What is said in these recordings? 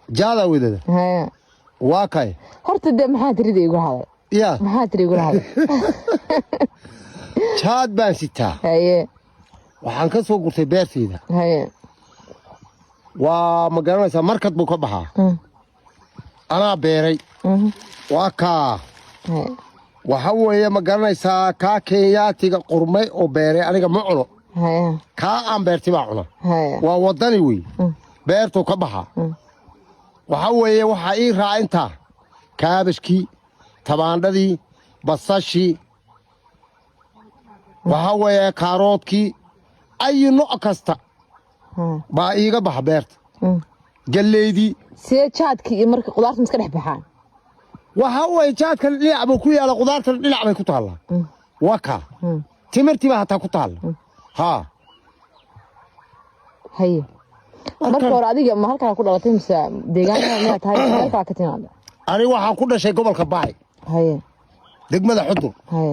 جادا وده هاي واقعي هرت ده ما حاتريد يقول هذا يا ما حاتريد يقول هذا جاد بان ستا هاي waxaan ka soo gurtay beertayda هاي waa ma garanaysaa markad buu ka baxaa anaa beeray waa kaa هاي waxa weeye ma garanaysaa kaa kenyaatiga qurmay oo beeray aniga ma cuno هاي kaa aan beertay baa cuna هاي waa wadani wey beertuu ka baxaa waxa weeye waxaa ii raaca intaa kaabashkii tabaandhadii basashii waxa weeye kaaroodkii أي نوع كستا بايغا بخ بيرت جليدي سي جادك مرك قدارت مسك دخ بخان waxa way jaadkan dhinac buu ku yaala qudaartan dhinac bay ku taala waka timirtii baa taa ku taala ha hay marka hore adiga ma halka ku dhalatay mise deegaanka ma tahay halka ka timaada ani waxaan ku dhashay gobolka baay hay degmada xudur hay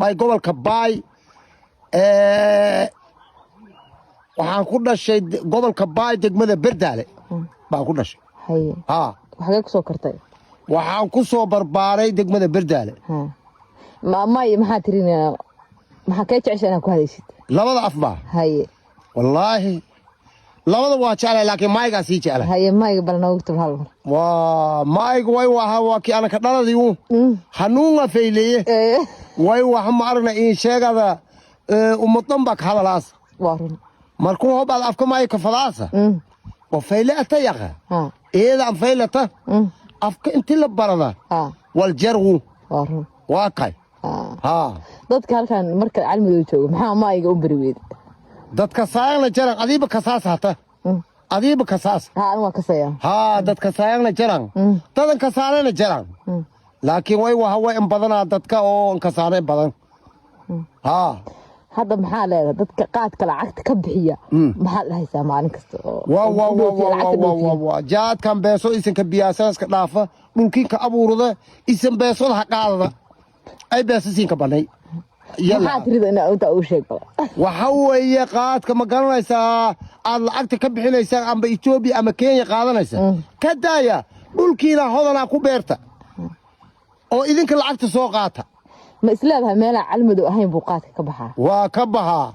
may gobolka baay waxaan ku dhashay gobolka baay degmada berdaale baan ku dhashay hay ha waxa ku soo kartay waxaan ku soo barbaaray degmada berdaale ha ma maxaa tirina maxaa ka jeceshay ku hadaysid labada afba hay wallaahi labada waa jeclay laakiin mayga sii jeclay hay mayga balna waqti hal mar waa mayga way waa ki ana ka dhaladii hanuunga feyleye way waxa ma aragna in sheegada ummadan baa ka hadalaas waarun markuu hobaad afka maay ka falaasa oo feylata yaqa eeda am feylata afka intii la barada wal jarwu waarun waa kay ha dadka halkan marka cilmiga joogo maxaa maayga u bariweed dadka saayna jaran adiiba ka saasata adiiba ka saas ha aan waa ka saya ha dadka saayna jaran dadan ka saarana jaran laakiin way waxa in badana dadka oo ka saaray badan ha hadda maxaa leedahay dadka qaadka lacagta ka bixiya maxaa la haysaa maalin kasta waa jaadkan beeso isan ka biyaasaas ka dhaafa dhulkiin ka abuurada isan beesada ha qaadada ay beesasiin ka banay maxaa tirida inta uu sheeg waxa weeye qaadka ma garanaysaa aad lacagta ka bixinaysaa amba Ethiopia ama Kenya qaadanaysa ka daaya dhulkiina hodana ku beerta oo idinka lacagta soo qaata ma islaadaha meel cilmidu ahayn buu qaadka ka baxaa waa ka baxaa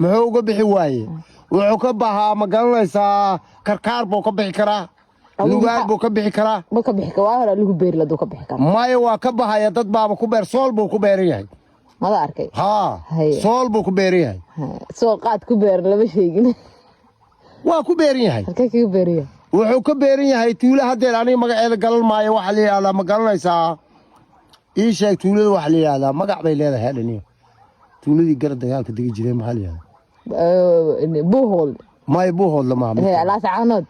muxuu uga bixi waaye wuxuu ka baxaa ma garanaysaa karkaar buu ka bixi karaa lugaar buu ka bixi karaa ma ka bixi karaa hore lagu beeri laduu ka bixi karaa maya waa ka baxaya dad baaba ku beer sool buu ku beeran yahay mada arkay ha sool buu ku beeran yahay soo qaad ku beer laba sheegin waa ku beeran yahay halkee ka beeriya wuxuu ka beeran yahay tuulo hadeer aniga magaceeda galan maayo waxa la yiraahdaa ma garanaysaa ii sheeg tuulada waxa la yiraahdaa magac bay leedahay hadaniyo tuuladii gar dagaalka digi jiray maxaa la yiraahdaa buuhood may buuhood lama la saacanood